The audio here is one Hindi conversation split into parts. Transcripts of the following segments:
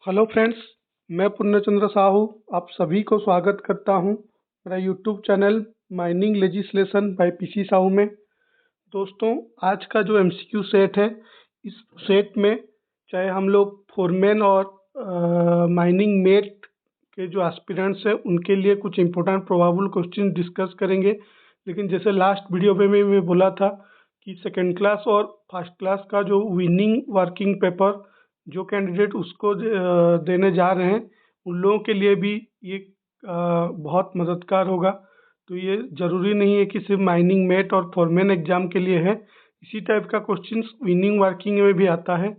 हेलो फ्रेंड्स, मैं पूर्णचंद्र साहू आप सभी को स्वागत करता हूं मेरा YouTube channel mining legislation by PC Sahu में। दोस्तों, आज का जो एमसीक्यू सेट है, इस सेट में चाहे हम लोग फोरमैन और माइनिंग मेट के जो एस्पिरेंट्स हैं उनके लिए कुछ इम्पोर्टेंट प्रोबेबल क्वेश्चन डिस्कस करेंगे। लेकिन जैसे लास्ट वीडियो में मैं बोला था कि सेकेंड क्लास और फर्स्ट क्लास का जो विनिंग वर्किंग पेपर जो कैंडिडेट उसको देने जा रहे हैं उन लोगों के लिए भी ये बहुत मददगार होगा। तो ये ज़रूरी नहीं है कि सिर्फ माइनिंग मेट और फोरमैन एग्जाम के लिए है, इसी टाइप का क्वेश्चन विनिंग वर्किंग में भी आता है।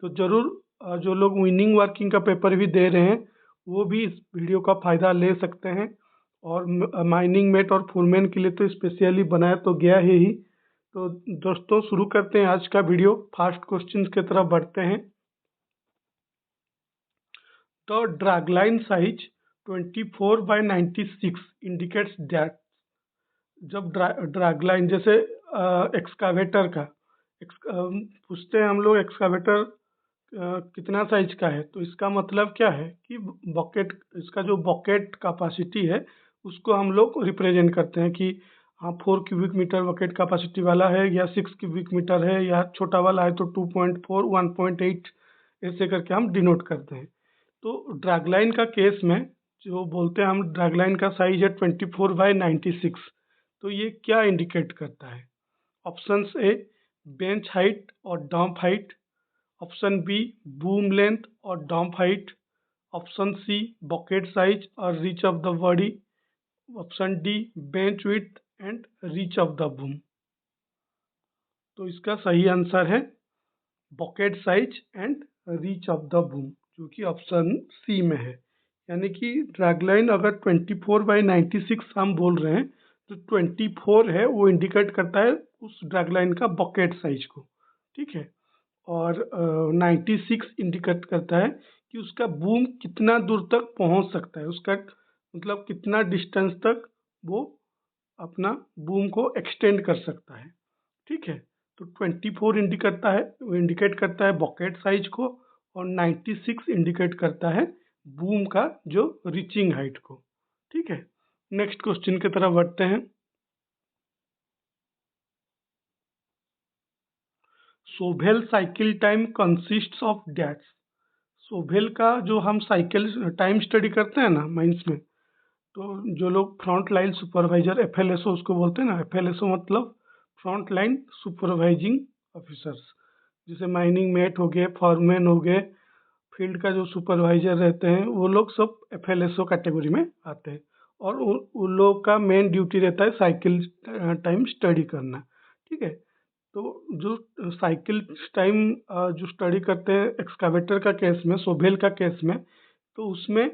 तो ज़रूर जो लोग विनिंग वर्किंग का पेपर भी दे रहे हैं वो भी इस वीडियो का फ़ायदा ले सकते हैं। और माइनिंग मेट और फोरमैन के लिए तो स्पेशली बनाया तो गया है ही। तो दोस्तों, शुरू करते हैं आज का वीडियो। फास्ट क्वेश्चन की तरफ बढ़ते हैं। The dragline size 24/96 indicates that जब ड्रैगलाइन जैसे एक्सकावेटर का पूछते हैं हम लोग एक्सकावेटर कितना साइज का है, तो इसका मतलब क्या है कि बकेट, इसका जो बकेट कैपेसिटी है उसको हम लोग रिप्रेजेंट करते हैं कि हाँ 4 क्यूबिक मीटर बकेट कैपेसिटी वाला है या 6 क्यूबिक मीटर है, या छोटा वाला है तो 2.4 1.8 ऐसे करके हम डिनोट करते हैं। तो ड्रैगलाइन का केस में जो बोलते हैं हम, ड्रैगलाइन का साइज है 24/96। तो ये क्या इंडिकेट करता है? ऑप्शंस ए बेंच हाइट और dump height, option B boom length और dump height, option C bucket size और reach of the body, option D bench width and reach of the boom. तो इसका सही आंसर है bucket size and reach of the boom, जो कि ऑप्शन सी में है। यानी कि ड्रैगलाइन अगर 24/96 हम बोल रहे हैं तो 24 है वो इंडिकेट करता है उस ड्रैगलाइन का बकेट साइज को, ठीक है। और 96 इंडिकेट करता है कि उसका बूम कितना दूर तक पहुंच सकता है, उसका मतलब कितना डिस्टेंस तक वो अपना बूम को एक्सटेंड कर सकता है, ठीक है। तो 24 इंडिकेट करता है बकेट साइज को, और 96 इंडिकेट करता है बूम का जो रीचिंग हाइट को, ठीक है। नेक्स्ट क्वेश्चन की तरफ बढ़ते हैं। Shovel cycle time consists of that's. Shovel का जो हम साइकिल टाइम स्टडी करते हैं ना माइंस में, तो जो लोग फ्रंट लाइन सुपरवाइजर एफएलएसओ उसको बोलते हैं ना, एफएलएसओ मतलब फ्रंट लाइन सुपरवाइजिंग ऑफिसर्स, जैसे माइनिंग मेट हो गए, फॉरमैन हो गए, फील्ड का जो सुपरवाइजर रहते हैं वो लोग सब एफएलएसओ कैटेगरी में आते हैं। और उन लोगों का मेन ड्यूटी रहता है साइकिल टाइम स्टडी करना, ठीक है। तो जो साइकिल टाइम जो स्टडी करते हैं एक्सकावेटर का केस में, सोभेल का केस में, तो उसमें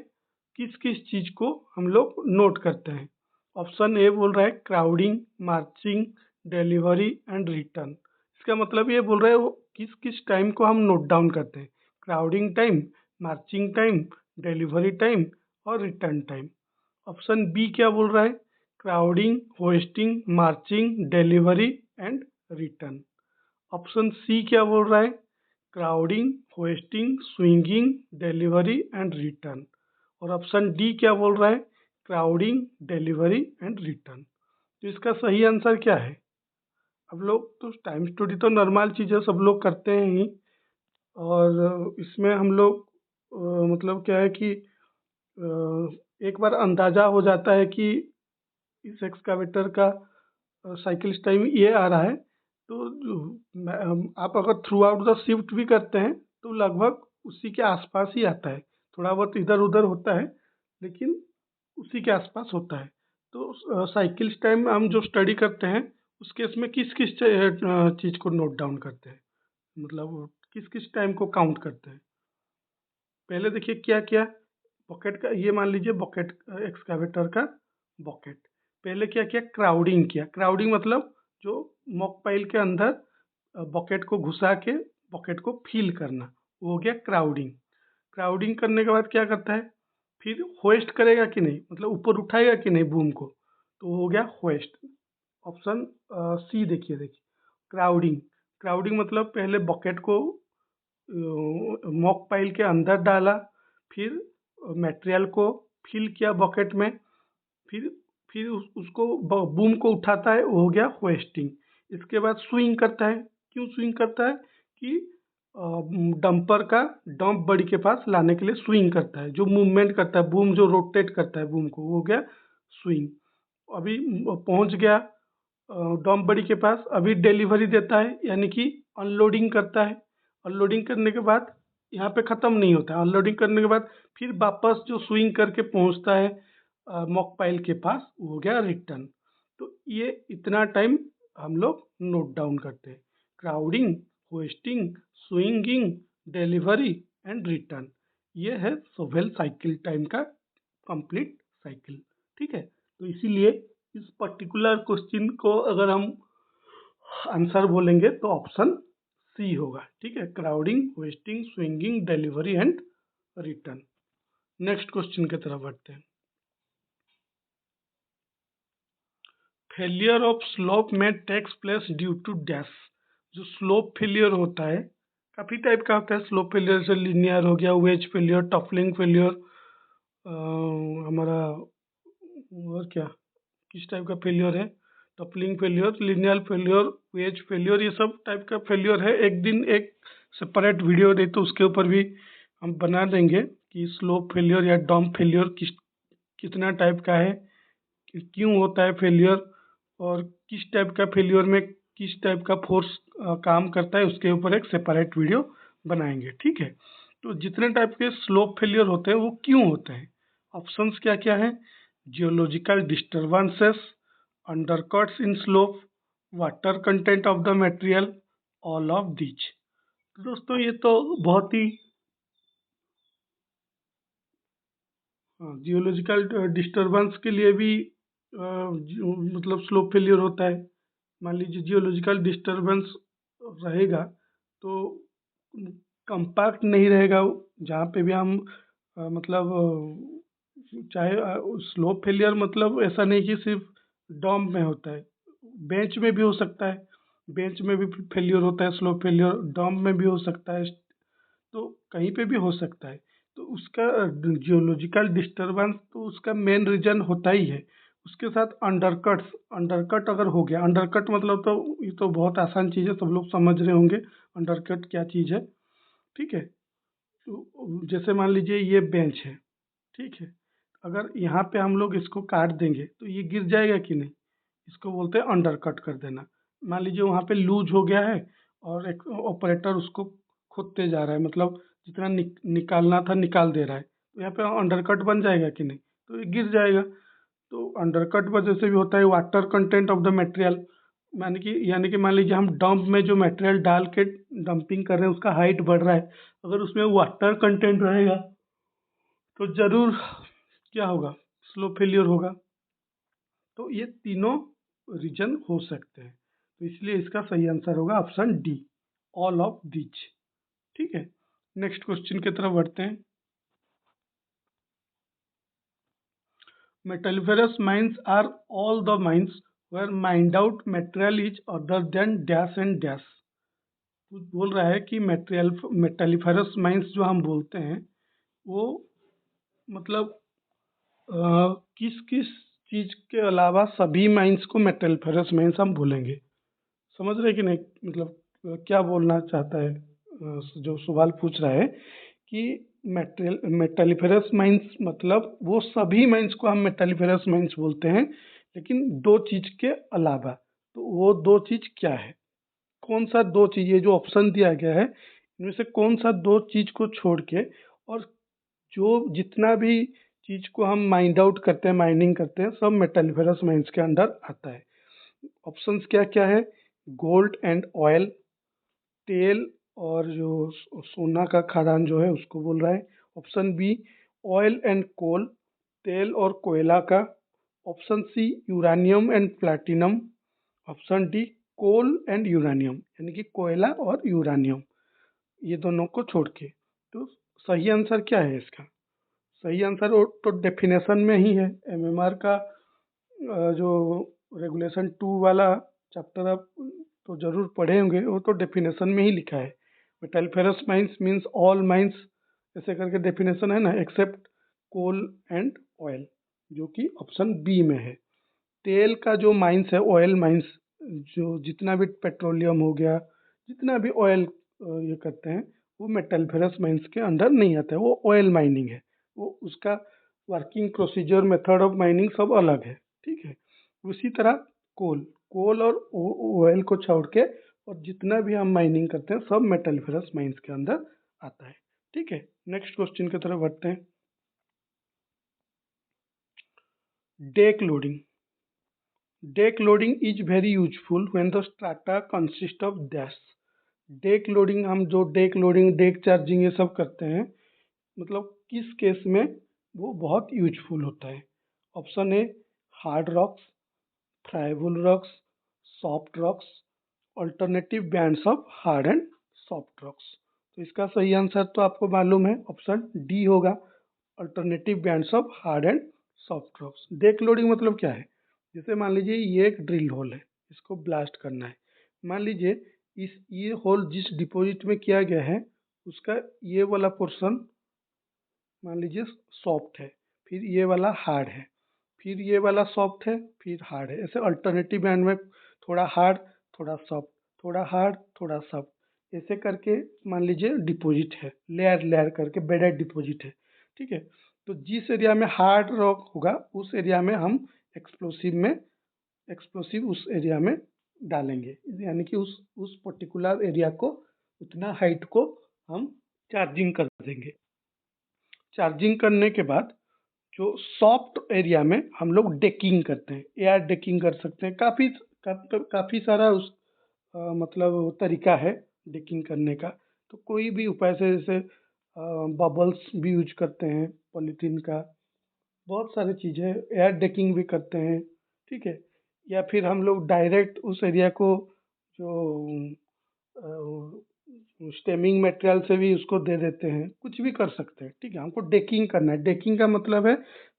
किस किस चीज़ को हम लोग नोट करते हैं? ऑप्शन ए बोल रहा है crowding, marching, delivery and return. इसका मतलब ये बोल रहा है वो किस किस टाइम को हम नोट डाउन करते हैं, crowding time, marching time, delivery time और रिटर्न टाइम। ऑप्शन बी क्या बोल रहा है? Crowding, hosting, marching, delivery and return. Option C क्या बोल रहा है? Crowding, hosting, swinging, delivery and return. और ऑप्शन डी क्या बोल रहा है? Crowding, delivery and return. तो इसका सही आंसर क्या है? अब लोग तो टाइम स्टडी तो नॉर्मल चीज़ है, सब लोग करते हैं ही। और इसमें हम लोग मतलब क्या है कि एक बार अंदाज़ा हो जाता है कि इस एक्सकावेटर का साइकिल टाइम ये आ रहा है। तो आप अगर थ्रू आउट द शिफ्ट भी करते हैं तो लगभग उसी के आसपास ही आता है, थोड़ा बहुत इधर उधर होता है लेकिन उसी के आसपास होता है। तो साइकिल टाइम हम जो स्टडी करते हैं उस केस में किस किस चीज़ को नोट डाउन करते हैं, मतलब किस किस टाइम को काउंट करते हैं? पहले देखिए क्या क्या बकेट का, ये मान लीजिए बकेट, एक्सकावेटर का बकेट। पहले क्या किया? क्राउडिंग किया। क्राउडिंग मतलब जो मॉक पाइल के अंदर बकेट को घुसा के बकेट को फिल करना, वो हो गया क्राउडिंग। क्राउडिंग करने के बाद क्या करता है? फिर होइस्ट करेगा कि नहीं, मतलब ऊपर उठाएगा कि नहीं बूम को, तो वो हो गया होइस्ट। ऑप्शन सी देखिए क्राउडिंग। क्राउडिंग मतलब पहले बकेट को मॉक पाइल के अंदर डाला, फिर मटेरियल को फिल किया बकेट में, फिर उसको बूम को उठाता है, वो हो गया होइस्टिंग। इसके बाद स्विंग करता है। क्यों स्विंग करता है? कि डंपर का डंप बड़ी के पास लाने के लिए स्विंग करता है, जो मूवमेंट करता है, बूम जो रोटेट करता है बूम को, वो हो गया स्विंग। अभी पहुंच गया डंप बड़ी के पास, अभी डिलीवरी देता है, यानी कि अनलोडिंग करता है। अनलोडिंग करने के बाद यहाँ पे ख़त्म नहीं होता, अनलोडिंग करने के बाद फिर वापस जो स्विंग करके पहुँचता है मॉक पाइल के पास, वो हो गया रिटर्न। तो ये इतना टाइम हम लोग नोट डाउन करते हैं: crowding, hosting, swinging, delivery and return. ये है सोवेल साइकिल टाइम का कंप्लीट साइकिल। ठीक है, तो इसीलिए इस पर्टिकुलर क्वेश्चन को अगर हम आंसर बोलेंगे तो ऑप्शन सी होगा। ठीक है, crowding, wasting, swinging, delivery and return. Next question की तरफ बढ़ते हैं। फेलियर ऑफ स्लोप में takes place due to dash. जो स्लोप फेलियर होता है, काफ़ी टाइप का होता है स्लोप फेलियर, जैसे लीनियर हो गया, वेज फेलियर, टफलिंग फेलियर, हमारा और क्या किस टाइप का फेलियर है, toppling failure, linear failure, wedge failure, ये सब टाइप का फेलियर है। एक दिन एक सेपरेट वीडियो दे तो उसके ऊपर भी हम बना देंगे कि स्लोप फेलियर या डंप फेलियर कितना टाइप का है, क्यों होता है फेलियर, और किस टाइप का फेलियर में किस टाइप का फोर्स काम करता है, उसके ऊपर एक सेपरेट वीडियो बनाएंगे। ठीक है, तो जितने टाइप के स्लोप फेलियर होते हैं वो क्यों होते हैं? ऑप्शंस क्या क्या है? Geological disturbances, undercuts in slope, water content of the material, all of these. दोस्तों ये तो बहुत ही जियोलॉजिकल डिस्टर्बेंस के लिए भी मतलब स्लोप फेलियर होता है। मान लीजिए जियोलॉजिकल डिस्टर्बेंस रहेगा तो कंपैक्ट नहीं रहेगा, जहाँ पे भी हम मतलब चाहे स्लोप फेलियर मतलब ऐसा नहीं कि सिर्फ डॉम में होता है, बेंच में भी हो सकता है, बेंच में भी फेलियर होता है स्लोप फेलियर, डॉम में भी हो सकता है, तो कहीं पे भी हो सकता है। तो उसका जियोलॉजिकल डिस्टर्बेंस तो उसका मेन रीजन होता ही है। उसके साथ अंडरकट्स, अंडरकट अगर हो गया, अंडरकट मतलब तो ये तो बहुत आसान चीज़ है, सब लोग समझ रहे होंगे अंडरकट क्या चीज़ है। ठीक है, तो जैसे मान लीजिए ये बेंच है, ठीक है, अगर यहाँ पे हम लोग इसको काट देंगे तो ये गिर जाएगा कि नहीं, इसको बोलते हैं अंडर कट कर देना। मान लीजिए वहाँ पे लूज हो गया है और एक ऑपरेटर उसको खोदते जा रहा है, मतलब जितना निकालना था निकाल दे रहा है, तो यहाँ पे अंडर कट बन जाएगा कि नहीं, तो ये गिर जाएगा। तो अंडर कट वजह से भी होता है water content of the material, यानी कि मान लीजिए हम डंप में जो मटेरियल डाल के डंपिंग कर रहे हैं उसका हाइट बढ़ रहा है, अगर उसमें वाटर कंटेंट रहेगा तो जरूर क्या होगा, स्लो फेलियर होगा। तो ये तीनों रीजन हो सकते हैं, तो इसलिए इसका सही आंसर होगा option D, all of which. ठीक है, नेक्स्ट क्वेश्चन की तरफ बढ़ते हैं। Metalliferous mines are all the mines where mined out material is other than dash and dash. बोल रहा है कि मेटलिफेरस माइंस जो हम बोलते हैं वो मतलब किस किस चीज के अलावा सभी माइंस को मेटलिफेरस माइंस हम बोलेंगे। समझ रहे कि नहीं, मतलब क्या बोलना चाहता है, जो सवाल पूछ रहा है कि मेटलिफेरस माइंस मतलब वो सभी माइंस को हम मेटलिफेरस माइंस बोलते हैं, लेकिन दो चीज के अलावा। तो वो दो चीज क्या है, कौन सा दो चीज, ये जो ऑप्शन दिया गया है इनमें से कौन सा दो चीज को छोड़ के, और जो जितना भी चीज को हम माइंड आउट करते हैं, माइनिंग करते हैं, सब मेटलिफेरस माइंस के अंडर आता है। ऑप्शंस क्या क्या है? गोल्ड एंड ऑयल, तेल और जो सोना का खदान जो है उसको बोल रहा है। Option B oil and coal, तेल और कोयला का। Option C uranium and platinum. Option D coal and uranium, यानी कि कोयला और यूरानियम, ये दोनों को छोड़ के। तो सही आंसर क्या है इसका? सही आंसर तो डेफिनेशन में ही है, एमएमआर का जो रेगुलेशन 2 वाला चैप्टर आप तो जरूर पढ़े होंगे, वो तो डेफिनेशन में ही लिखा है। मेटलिफेरस माइंस मीन्स ऑल माइंस ऐसे करके डेफिनेशन है ना, एक्सेप्ट कोल एंड ऑयल, जो कि ऑप्शन बी में है। तेल का जो माइंस है, ऑयल माइंस, जो जितना भी पेट्रोलियम हो गया, जितना भी ऑयल ये करते हैं, वो मेटलफेरस माइंस के अंडर नहीं आता है, वो ऑयल माइनिंग है। वो उसका working procedure, method of mining सब अलग है, ठीक है। उसी तरह कोल कोल और ऑयल को छोड़ के और जितना भी हम माइनिंग करते हैं सब मेटलफेरस माइंस के अंदर आता है, ठीक है। नेक्स्ट क्वेश्चन की तरफ बढ़ते हैं। Deck loading. Deck loading is very useful when the strata consist of dash। Deck loading, हम जो डेक लोडिंग, डेक चार्जिंग ये सब करते हैं, मतलब किस केस में वो बहुत यूजफुल होता है। Option A, hard rocks, friable rocks, soft rocks, alternative bands of hard and soft rocks. तो इसका सही आंसर तो आपको मालूम है, ऑप्शन डी होगा, alternative bands of hard and soft rocks. Deck loading मतलब क्या है? जैसे मान लीजिए ये एक ड्रिल होल है, इसको ब्लास्ट करना है। मान लीजिए ये होल जिस डिपॉजिट में किया गया है उसका ये वाला पोर्शन मान लीजिए सॉफ्ट है, फिर ये वाला हार्ड है, फिर ये वाला सॉफ्ट है, फिर हार्ड है। ऐसे अल्टरनेटिव बैंड में थोड़ा हार्ड, थोड़ा सॉफ्ट, थोड़ा हार्ड, थोड़ा सॉफ्ट, ऐसे करके मान लीजिए डिपॉजिट है, लेयर लेयर करके बेडेड डिपॉजिट है, ठीक है। तो जिस एरिया में हार्ड रॉक होगा उस एरिया में हम एक्सप्लोसिव उस एरिया में डालेंगे, यानी कि उस पर्टिकुलर एरिया को, उतना हाइट को हम चार्जिंग कर देंगे। चार्जिंग करने के बाद जो सॉफ्ट एरिया में हम लोग डेकिंग करते हैं, एयर डेकिंग कर सकते हैं। काफ़ी सारा मतलब तरीका है डेकिंग करने का। तो कोई भी उपाय से, जैसे बबल्स भी यूज करते हैं पॉलीथीन का, बहुत सारी चीज़ें, एयर डेकिंग भी करते हैं, ठीक है। या फिर हम लोग डायरेक्ट उस एरिया को जो स्टेमिंग मटेरियल से भी उसको दे देते हैं, कुछ भी कर सकते हैं, ठीक है। हमको डेकिंग करना है। डेकिंग का मतलब है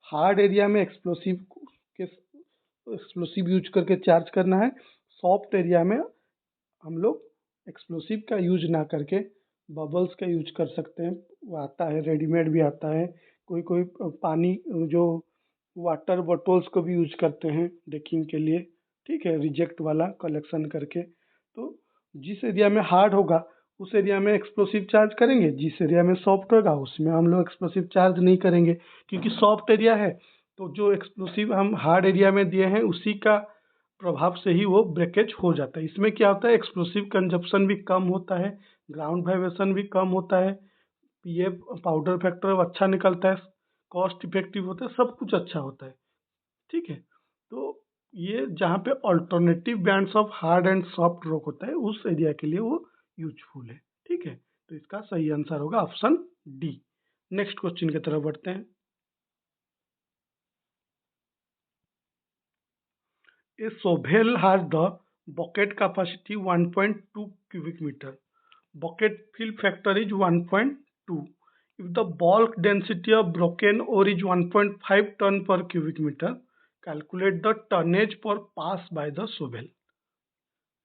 हार्ड एरिया में एक्सप्लोसिव यूज करके चार्ज करना है, सॉफ्ट एरिया में हम लोग एक्सप्लोसिव का यूज ना करके बबल्स का यूज कर सकते हैं। वो आता है, रेडीमेड भी आता है। कोई कोई पानी जो वाटर बॉटल्स को भी यूज करते हैं डेकिंग के लिए, ठीक है, रिजेक्ट वाला कलेक्शन करके। तो जिस एरिया में हार्ड होगा उस एरिया में एक्सप्लोसिव चार्ज करेंगे, जिस एरिया में सॉफ्ट होगा उसमें हम लोग एक्सप्लोसिव चार्ज नहीं करेंगे, क्योंकि सॉफ्ट एरिया है। तो जो एक्सप्लोसिव हम हार्ड एरिया में दिए हैं उसी का प्रभाव से ही वो ब्रेकेज हो जाता है। इसमें क्या होता है, एक्सप्लोसिव कंजप्शन भी कम होता है, ग्राउंड वाइब्रेशन भी कम होता है, पीएफ पाउडर फैक्टर अच्छा निकलता है, कॉस्ट इफेक्टिव होता है, सब कुछ अच्छा होता है, ठीक है। तो ये जहाँ पे alternative bands of hard and soft rock होता है उस एरिया के लिए वो यूजफुल है, ठीक है। तो इसका सही आंसर होगा ऑप्शन डी। नेक्स्ट क्वेश्चन की तरफ बढ़ते हैं। A shovel has the bucket capacity 1.2 cubic meter. Bucket fill factor is 1.2. If the bulk density of broken ore is 1.5 ton per cubic meter, calculate the tonnage per pass by the shovel।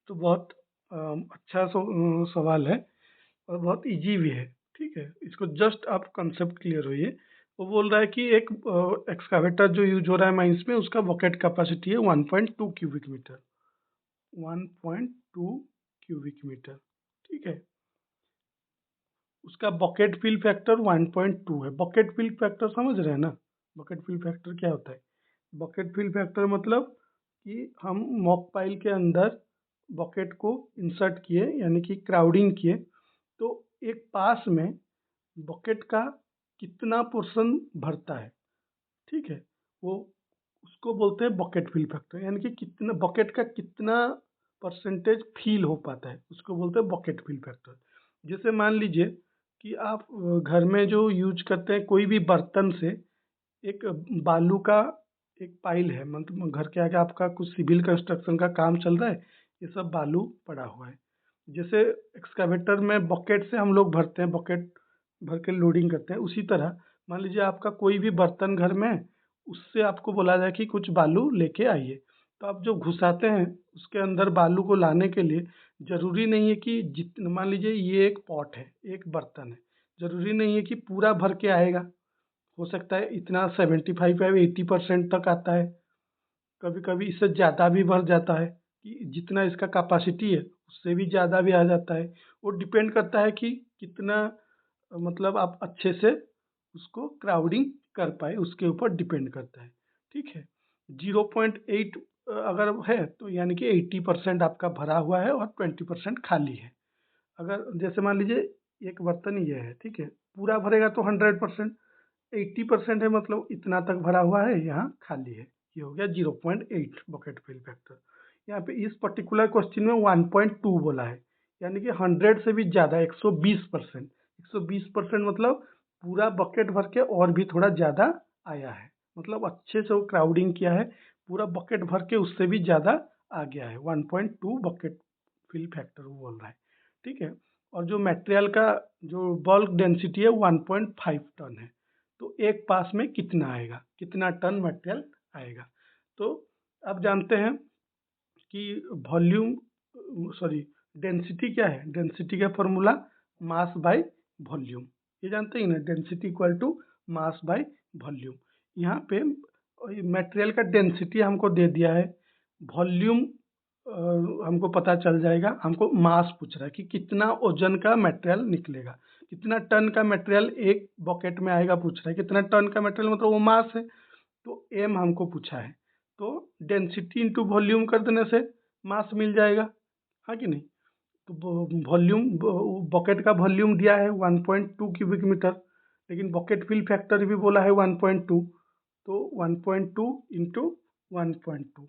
तो बहुत अच्छा सवाल है और बहुत इजी भी है, ठीक है। इसको जस्ट आप कंसेप्ट क्लियर होइए। वो बोल रहा है कि एक एक्सकावेटर जो यूज हो रहा है माइंस में, उसका बकेट कैपेसिटी है 1.2 क्यूबिक मीटर, 1.2 क्यूबिक मीटर, ठीक है। उसका बकेट फिल फैक्टर 1.2 है। बकेट फिल फैक्टर समझ रहे हैं ना? बकेट फिल फैक्टर क्या होता है? बकेट फिल फैक्टर मतलब कि हम मॉक पाइल के अंदर बकेट को इंसर्ट किए, यानी कि क्राउडिंग किए, तो एक पास में बकेट का कितना पोर्शन भरता है, ठीक है, वो उसको बोलते हैं बकेट फिल फैक्टर, यानी कि कितना बकेट का कितना परसेंटेज फिल हो पाता है, उसको बोलते हैं बकेट फिल फैक्टर। जैसे मान लीजिए कि आप घर में जो यूज करते हैं कोई भी बर्तन से, एक बालू का एक पाइल है, मतलब घर के आगे आपका कुछ सिविल कंस्ट्रक्शन का काम चल रहा है, ये सब बालू पड़ा हुआ है। जैसे एक्सकावेटर में बकेट से हम लोग भरते हैं, बकेट भर के लोडिंग करते हैं, उसी तरह मान लीजिए आपका कोई भी बर्तन घर में है, उससे आपको बोला जाए कि कुछ बालू लेके आइए, तो आप जो घुसाते हैं उसके अंदर बालू को लाने के लिए ज़रूरी नहीं है कि जितना, मान लीजिए ये एक पॉट है, एक बर्तन है, ज़रूरी नहीं है कि पूरा भर के आएगा, हो सकता है इतना 75 या 80% तक आता है, कभी कभी इससे ज़्यादा भी भर जाता है कि जितना इसका कैपेसिटी है उससे भी ज़्यादा भी आ जाता है। वो डिपेंड करता है कि कितना मतलब आप अच्छे से उसको क्राउडिंग कर पाए, उसके ऊपर डिपेंड करता है। ठीक है, 0.8 अगर है तो यानी कि 80% आपका भरा हुआ है और 20% खाली है। अगर जैसे मान लीजिए एक बर्तन ये है, ठीक है, पूरा भरेगा तो 100%, 80% है मतलब इतना तक भरा हुआ है, यहाँ खाली है, ये हो गया 0.8 बकेट फिल फैक्टर। यहाँ पे इस पर्टिकुलर क्वेश्चन में 1.2 बोला है, यानी कि 100 से भी ज़्यादा 120%। 120% मतलब पूरा बकेट भर के और भी थोड़ा ज़्यादा आया है, मतलब अच्छे से वो क्राउडिंग किया है, पूरा बकेट भर के उससे भी ज़्यादा आ गया है। 1.2 बकेट फिल फैक्टर वो बोल रहा है। ठीक है, और जो मटेरियल का जो बल्क डेंसिटी है 1.5 टन है, तो एक पास में कितना आएगा, कितना टन मटेरियल आएगा। तो अब जानते हैं कि वॉल्यूम सॉरी डेंसिटी क्या है। डेंसिटी का फॉर्मूला मास बाय वॉल्यूम, ये जानते हैं ना, density equal to mass by volume. यहाँ पे मटेरियल का डेंसिटी हमको दे दिया है, वॉल्यूम हमको पता चल जाएगा। हमको मास पूछ रहा है कि कितना वजन का मटेरियल निकलेगा, कितना टन का मटेरियल एक बकेट में आएगा पूछ रहा है। कितना टन का मटेरियल मतलब वो मास है, तो एम हमको पूछा है, तो डेंसिटी इंटू वॉल्यूम कर देने से मास मिल जाएगा, हाँ कि नहीं। तो वॉल्यूम, बकेट का वॉल्यूम दिया है 1.2 क्यूबिक मीटर, लेकिन बकेट फिल फैक्टर भी बोला है 1.2, तो 1.2 इंटू 1.2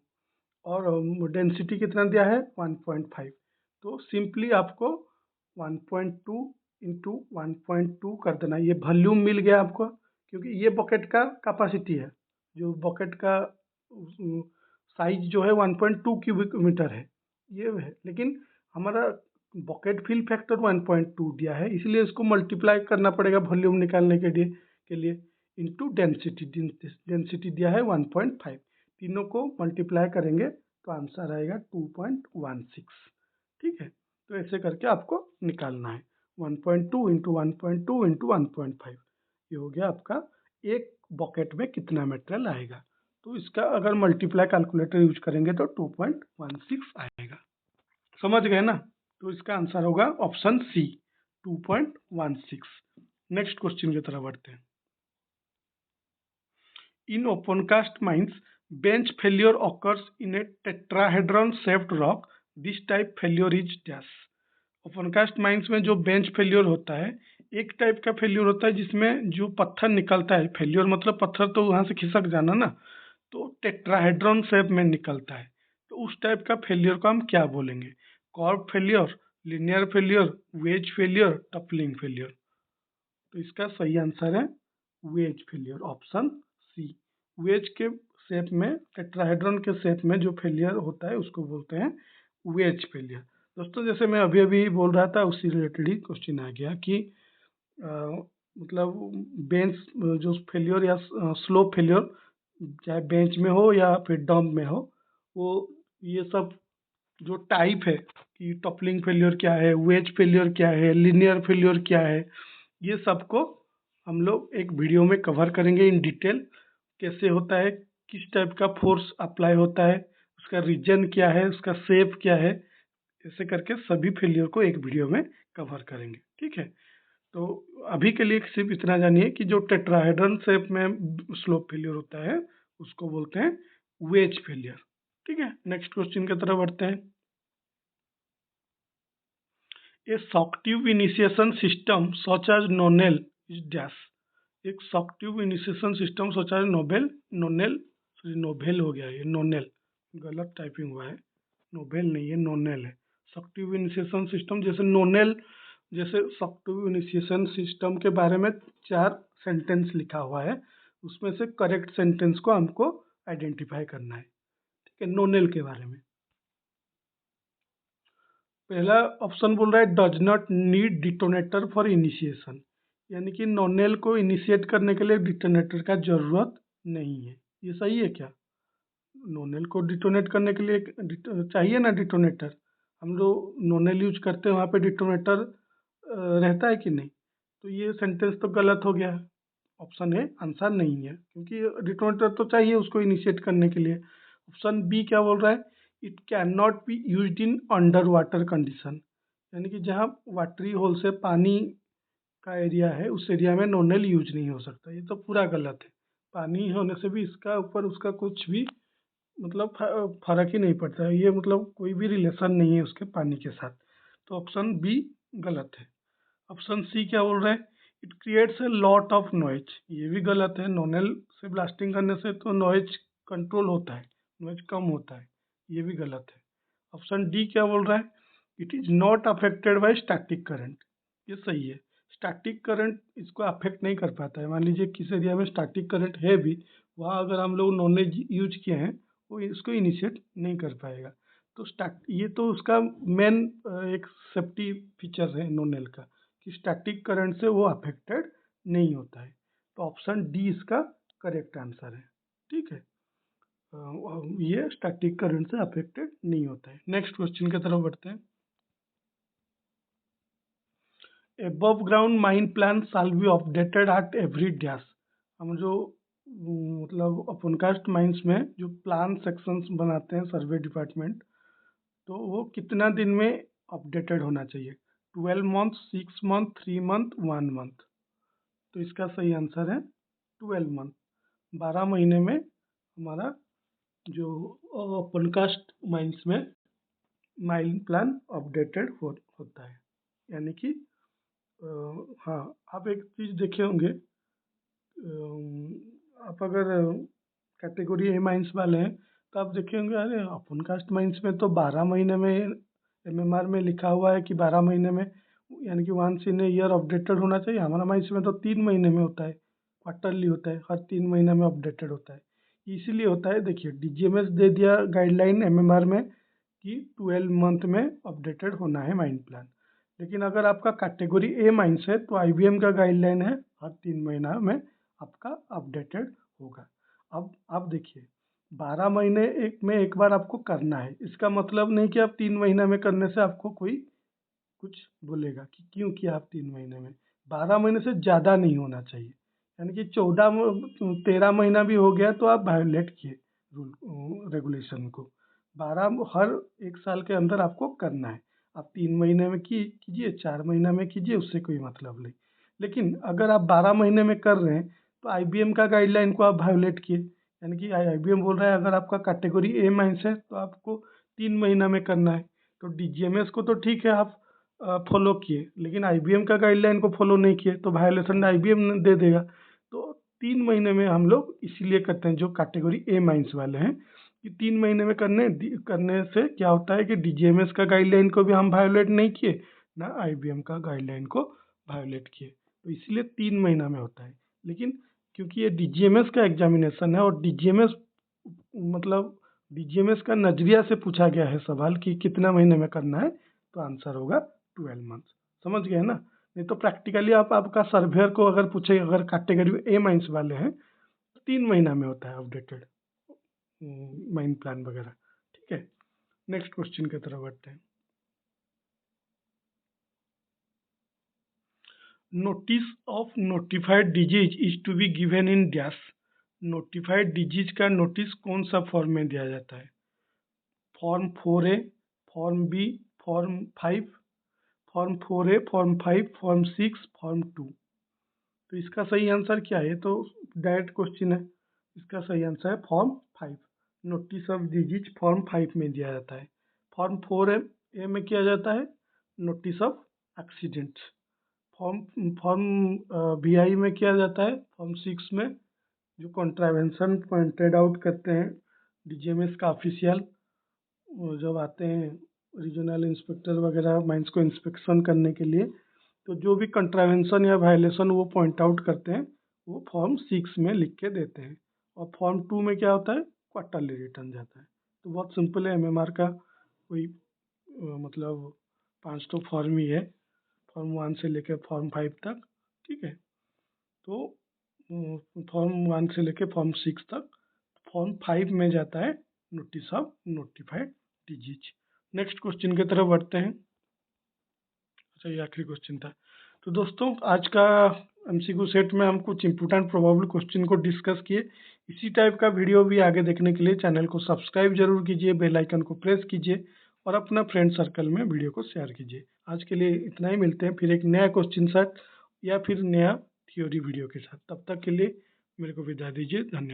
और डेंसिटी कितना दिया है 1.5। तो सिंपली आपको 1.2 इंटू 1.2 कर देना, ये वॉल्यूम मिल गया आपको, क्योंकि ये बकेट का कैपेसिटी है, जो बकेट का साइज जो है 1.2 क्यूबिक मीटर है ये है, लेकिन हमारा बकेट फिल फैक्टर 1.2 दिया है, इसलिए इसको मल्टीप्लाई करना पड़ेगा वॉल्यूम निकालने के लिए इंटू डेंसिटी। डेंसिटी दिया है 1.5, तीनों को मल्टीप्लाई करेंगे तो आंसर आएगा 2.16। ठीक है, तो ऐसे करके आपको निकालना है 1.2 इंटू 1.2 इंटू 1.5, ये हो गया आपका एक बकेट में कितना मटेरियल आएगा। तो इसका अगर मल्टीप्लाई कैलकुलेटर यूज करेंगे तो 2.16 आएगा। समझ गए ना, तो इसका आंसर होगा ऑप्शन सी 2.16। नेक्स्ट क्वेश्चन की तरफ बढ़ते हैं। In opencast mines, bench failure occurs in a tetrahedron shaped rock. This type failure is dash. Opencast mines में जो बेंच फेल्योर होता है, एक टाइप का फेल्योर होता है जिसमें जो पत्थर निकलता है, फेल्योर मतलब पत्थर तो वहां से खिसक जाना ना, तो टेट्राहेड्रॉन शेप में निकलता है। तो उस टाइप का फेल्योर को हम क्या बोलेंगे, कॉर्ब failure, linear failure, wedge failure, toppling failure. तो इसका सही आंसर है wedge failure, option C. Wedge के शेप में, टेट्राहेड्रॉन के शेप में जो फेलियर होता है उसको बोलते हैं वेज फेलियर। दोस्तों जैसे मैं अभी अभी बोल रहा था उसी रिलेटेड ही क्वेश्चन आ गया कि मतलब बेंच जो फेलियर या स्लो फेलियर, चाहे बेंच में हो या फिर डंप में हो, वो ये सब जो टाइप है कि टपलिंग फेलियर क्या है, वेज फेलियर क्या है, लिनियर फेलियर क्या है, ये सबको हम लोग एक वीडियो में कवर करेंगे इन डिटेल। कैसे होता है, किस टाइप का फोर्स अप्लाई होता है, उसका रीजन क्या है, उसका शेप क्या है, ऐसे करके सभी फेलियर को एक वीडियो में कवर करेंगे। ठीक है, तो अभी के लिए सिर्फ इतना जानिए कि जो टेट्राहेड्रन शेप में स्लोप फेलियर होता है उसको बोलते हैं वेज फेलियर। ठीक है, नेक्स्ट क्वेश्चन की तरफ बढ़ते हैं। A shock tube initiation system such as Nonel is dash। एक शॉक ट्यूब इनिशिएशन सिस्टम सोचा है नोबेल हो गया, ये नोनेल, गलत टाइपिंग हुआ है, नोबेल नहीं है नोनेल है। शॉक ट्यूब इनिशिएशन सिस्टम जैसे नोनेल, जैसे शॉक ट्यूब इनिशिएशन सिस्टम के बारे में 4 सेंटेंस लिखा हुआ है, उसमें से करेक्ट सेंटेंस को हमको आइडेंटिफाई करना है। ठीक है, नोनेल के बारे में पहला ऑप्शन बोल रहा है does not need detonator for initiation, यानी कि नोनेल को इनिशिएट करने के लिए डिटोनेटर का जरूरत नहीं है। ये सही है क्या? नोनेल को डिटोनेट करने के लिए चाहिए ना डिटोनेटर, हम लोग नोनेल यूज करते हैं वहाँ पे डिटोनेटर रहता है कि नहीं? तो ये सेंटेंस तो गलत हो गया है, ऑप्शन ए आंसर नहीं है, क्योंकि रिटर्न तो चाहिए उसको इनिशिएट करने के लिए। ऑप्शन बी क्या बोल रहा है, it can not be use in under water condition, यानी कि जहाँ वाटरी होल से पानी का एरिया है उस एरिया में नोनेल यूज नहीं हो सकता। ये तो पूरा गलत है, पानी होने से भी इसका ऊपर उसका कुछ भी मतलब फर्क ही नहीं पड़ता है, ये मतलब कोई भी रिलेशन नहीं है उसके पानी के साथ। तो ऑप्शन बी गलत है। ऑप्शन सी क्या बोल रहा है, it creates a lot of noise, ये भी गलत है। नोनेल से ब्लास्टिंग करने से तो नॉइज कंट्रोल होता है, नॉइज कम होता है, ये भी गलत है। ऑप्शन डी क्या बोल रहा है, it is not affected by static current, ये सही है। स्टैटिक करंट इसको अफेक्ट नहीं कर पाता है। मान लीजिए किस एरिया में स्टैटिक करंट है भी, वहाँ अगर हम लोग नॉलेज यूज किए हैं वो इसको इनिशिएट नहीं कर पाएगा। तो स्टैट ये तो उसका मेन एक सेफ्टी फीचर है नोनेल का, कि स्टैटिक करंट से वो अफेक्टेड नहीं होता है। तो ऑप्शन डी इसका करेक्ट आंसर है। ठीक है, ये स्टैटिक करंट से अफेक्टेड नहीं होता है। नेक्स्ट क्वेश्चन की तरफ बढ़ते हैं। above ground mine plan shall be updated at every dash। हम जो मतलब ओपनकास्ट माइंस में जो प्लान सेक्शंस बनाते हैं सर्वे डिपार्टमेंट, तो वो कितना दिन में अपडेटेड होना चाहिए, 12 मंथ, 6 मंथ, 3 मंथ, 1 मंथ। तो इसका सही आंसर है 12 मंथ, 12 महीने में हमारा जो ओपनकास्ट माइंस में माइन प्लान अपडेटेड होता है। यानी कि हाँ, आप एक चीज़ देखे होंगे, आप अगर कैटेगरी ए माइंस वाले हैं तो आप देखे होंगे, अरे अपन कास्ट माइंस में तो 12 महीने में एमएमआर में लिखा हुआ है कि 12 महीने में, यानी कि वंस इन ईयर अपडेटेड होना चाहिए। हमारा माइंस में तो 3 महीने में होता है, क्वार्टरली होता है, हर 3 महीने में अपडेटेड होता है। इसीलिए होता है, देखिए डीजीएमएस दे दिया गाइडलाइन एमएमआर में कि 12 मंथ में अपडेटेड होना है माइन प्लान। लेकिन अगर आपका कैटेगरी ए माइंस है तो आईबीएम का गाइडलाइन है हर 3 महीना में आपका अपडेटेड होगा। अब आप देखिए, 12 महीने एक बार आपको करना है, इसका मतलब नहीं कि आप 3 महीना में करने से आपको कोई कुछ बोलेगा कि क्यों किया आप 3 महीने में। 12 महीने से ज़्यादा नहीं होना चाहिए, यानी कि 13 महीना भी हो गया तो आप वायोलेट किए रूल रेगुलेशन को। 12 हर 1 साल के अंदर आपको करना है। आप 3 महीने में कीजिए, 4 महीना में कीजिए, उससे कोई मतलब नहीं। लेकिन अगर आप 12 महीने में कर रहे हैं तो आईबीएम का गाइडलाइन को आप वायोलेट किए, यानी कि आईबीएम बोल रहा है अगर आपका कैटेगरी ए माइंस है तो आपको 3 महीना में करना है। तो डीजीएमएस को तो ठीक है आप फॉलो किए, लेकिन आईबीएम का गाइडलाइन को फॉलो नहीं किए तो वायोलेशन आईबीएम दे देगा। तो 3 महीने में हम लोग इसीलिए करते हैं जो कैटेगरी ए माइंस वाले हैं, कि 3 महीने में करने से क्या होता है कि डीजीएमएस का गाइडलाइन को भी हम वायोलेट नहीं किए, ना आईबीएम का गाइडलाइन को वायोलेट किए, तो इसलिए 3 महीना में होता है। लेकिन क्योंकि ये डीजीएमएस का एग्जामिनेशन है और डीजीएमएस मतलब डीजीएमएस का नजरिया से पूछा गया है सवाल कि कितना महीने में करना है, तो आंसर होगा 12 मंथ। समझ गए ना? नहीं तो प्रैक्टिकली आप आपका सर्वेयर को अगर पूछे, अगर कैटेगरी ए माइंस वाले हैं तो 3 महीना में होता है अपडेटेड माइन प्लान वगैरह। ठीक है, नेक्स्ट क्वेश्चन की तरफ बढ़ते हैं। Notice of notified disease is to be given in dash. Notified disease का नोटिस कौन सा फॉर्म में दिया जाता है? Form 4A, form B, form 5, form 4A, form 5, form 6, form 2। तो इसका सही आंसर क्या है? तो डायरेक्ट क्वेश्चन है, इसका सही आंसर है form 5। Notice of disease form 5 में दिया जाता है। फॉर्म 4A में किया जाता है notice of accident. Form form VI में किया जाता है फॉर्म 6 में, जो कॉन्ट्रावेंशन पॉइंटेड आउट करते हैं डीजीएमएस का ऑफिशियल, जब आते हैं रीजनल इंस्पेक्टर वगैरह माइंस को इंस्पेक्शन करने के लिए, तो जो भी कंट्रावेंशन या वायलेशन वो पॉइंट आउट करते हैं वो फॉर्म 6 में लिख के देते हैं। और फॉर्म 2 में क्या होता है? क्वार्टरली रिटर्न जाता है। तो बहुत सिंपल है, एमएमआर का कोई मतलब 5 तो फॉर्म ही है, फॉर्म 1 से लेकर फॉर्म 5 तक। ठीक है, तो फॉर्म 1 से लेकर फॉर्म 6 तक। फॉर्म 5 में जाता है notice of notified disease. Next question की तरफ बढ़ते हैं। अच्छा, ये आखिरी क्वेश्चन था। तो दोस्तों आज का एमसीक्यू सेट में हम कुछ इम्पोर्टेंट प्रोबेबल क्वेश्चन को डिस्कस किए। इसी टाइप का वीडियो भी आगे देखने के लिए चैनल को सब्सक्राइब जरूर कीजिए, बेल आइकन को प्रेस कीजिए और अपना फ्रेंड सर्कल में वीडियो को शेयर कीजिए। आज के लिए इतना ही, मिलते हैं फिर एक नया क्वेश्चन सेट या फिर नया थ्योरी वीडियो के साथ। तब तक के लिए मेरे को विदा दीजिए। धन्यवाद।